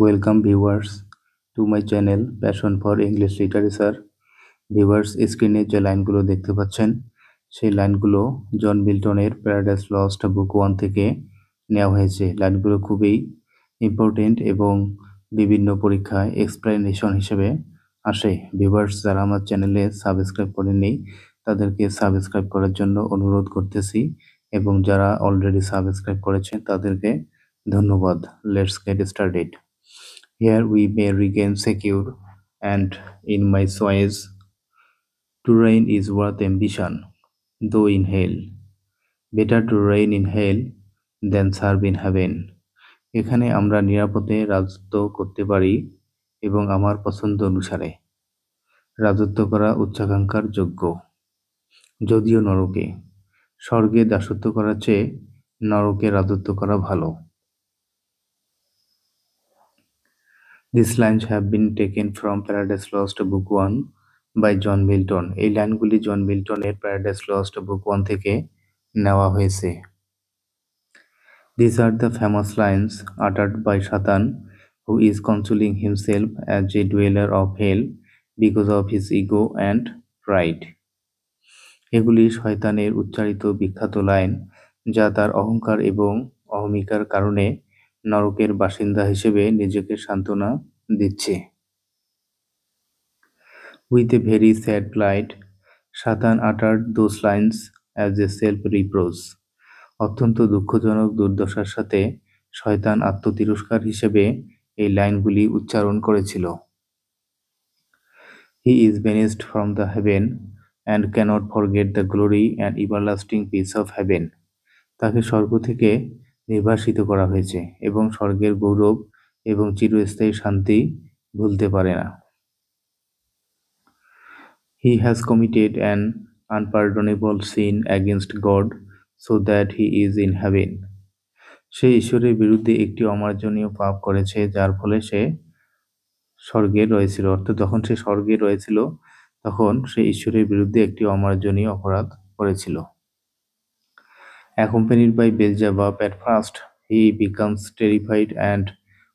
Welcome viewers to my channel Passion for English Literature. Viewers স্ক্রিনে যে লাইনগুলো দেখতে পাচ্ছেন সেই লাইনগুলো জন মিল্টনের প্যারাডাইস লস্ট বুক 1 থেকে নেওয়া হয়েছে। লাইনগুলো খুবই ইম্পর্টেন্ট এবং বিভিন্ন পরীক্ষায় এক্সপ্লেনেশন হিসেবে আসে। ভিউয়ার্স যারা আমার চ্যানেলে সাবস্ক্রাইব করেননি তাদেরকে সাবস্ক্রাইব করার জন্য অনুরোধ করতেছি এবং যারা অলরেডি সাবস্ক্রাইব করেছেন তাদেরকে ধন্যবাদ। Let's get started. Here we may regain secure, and in my choice, to reign is worth ambition, though in hell. Better to reign in hell than serve in heaven. এখানে আমরা নিরাপদে রাজত্ব করতে পারি এবং আমার পছন্দ অনুসারে রাজত্ব করা উচ্চাকাঙ্ক্ষার যোগ্য, যদিও নরকে। স্বর্গে দাসত্ব করার চেয়ে নরকে রাজত্ব করা ভালো। These lines have been taken from Paradise Lost Book 1 by John Milton. এই লাইনগুলি জন মিল্টনের প্যারাডাইস লস্ট বুক 1 থেকে নেওয়া হয়েছে। These are the famous lines uttered by Satan, who is consoling himself as a dweller of hell because of his ego and pride. এগুলি শয়তানের উচ্চারিত বিখ্যাত line যা তার অহংকার এবং অহমিকার কারণে নরকের বাসিন্দা হিসেবে নিজেকে সান্ত্বনা দিচ্ছে। With a very sad plight, Satan uttered those lines as a self-reproach. অত্যন্ত দুঃখজনক দুর্দশার সাথে শয়তান আত্মতিরস্কার হিসেবে এই লাইনগুলি উচ্চারণ করেছিল। He is banished from the heaven and cannot forget the glory and everlasting peace of heaven. তাকে স্বর্গ থেকে নির্বাসিত করা হয়েছে এবং স্বর্গের গৌরব এবং চিরস্থায়ী শান্তি ভুলতে পারে না। He has committed an unpardonable sin against God so that he is in heaven. সে ঈশ্বরের বিরুদ্ধে একটি অমার্জনীয় পাপ করেছে যার ফলে সে স্বর্গে রয়েছিল। অর্থাৎ যখন সে স্বর্গে রয়েছিল তখন সে ঈশ্বরের বিরুদ্ধে একটি অমার্জনীয় অপরাধ করেছিল। Accompanied by Beelzebub, at first he becomes terrified and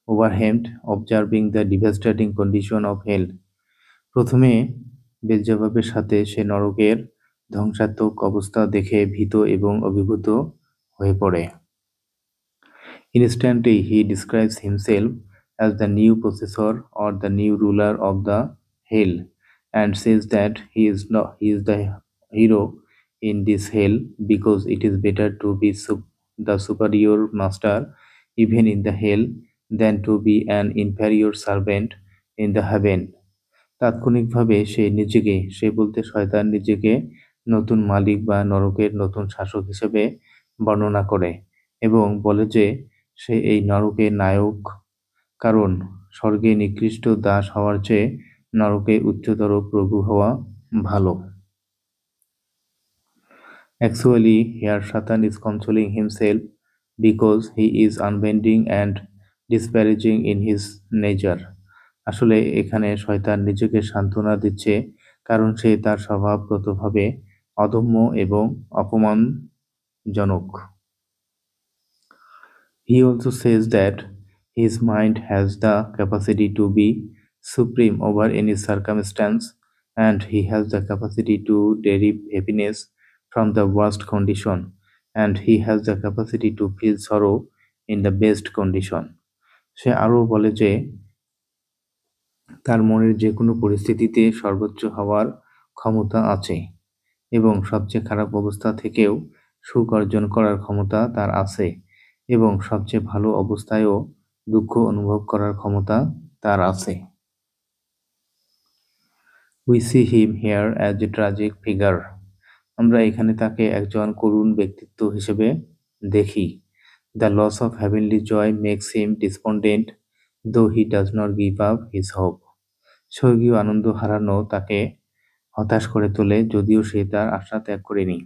overwhelmed, observing the devastating condition of hell. প্রথমে বেলজেবাবের সাথে সে নরকের ধ্বংসাত্মক অবস্থা দেখে ভীত এবং অভিভূত হয়ে পড়ে। Instantly he describes himself as the new possessor or the new ruler of the hell and says that he is the hero in this hell because it is better to be the superior master even in the hell than to be an inferior servant in the heaven. তাৎক্ষণিকভাবে সে বলতে শয়তান নিজেকে নতুন মালিক বা নরকের নতুন শাসক হিসেবে বর্ণনা করে এবং বলে যে সে এই নরকের নায়ক, কারণ স্বর্গে নিকৃষ্ট দাস হওয়ার চেয়ে নরকে উচ্চতর প্রভু হওয়া ভালো। Actually, here Satan is consoling himself because he is unbending and disparaging in his nature. আসলে এখানে শয়তান নিজেকে সান্ত্বনা দিচ্ছে কারণ সে তার স্বভাবগতভাবে অদম্য এবং অপমানজনক। He also says that his mind has the capacity to be supreme over any circumstance and he has the capacity to derive happiness from the worst condition and he has the capacity to feel sorrow in the best condition. সে আরও বলে যে তার মনের যে কোনো পরিস্থিতিতে সর্বোচ্চ হওয়ার ক্ষমতা আছে এবং সবচেয়ে খারাপ অবস্থা থেকেও সুখ অর্জন করার ক্ষমতা তার আছে এবং সবচেয়ে ভালো অবস্থায়ও দুঃখ অনুভব করার ক্ষমতা তার আছে। We see him here as a tragic figure. আমরা এখানে তাকে একজন করুণ ব্যক্তিত্ব হিসেবে দেখি। The loss of heavenly joy makes him despondent, though he does not give up his hope. স্বর্গীয় আনন্দ হারানো তাকে হতাশ করে তোলে যদিও সে তার আশা ত্যাগ করেনি।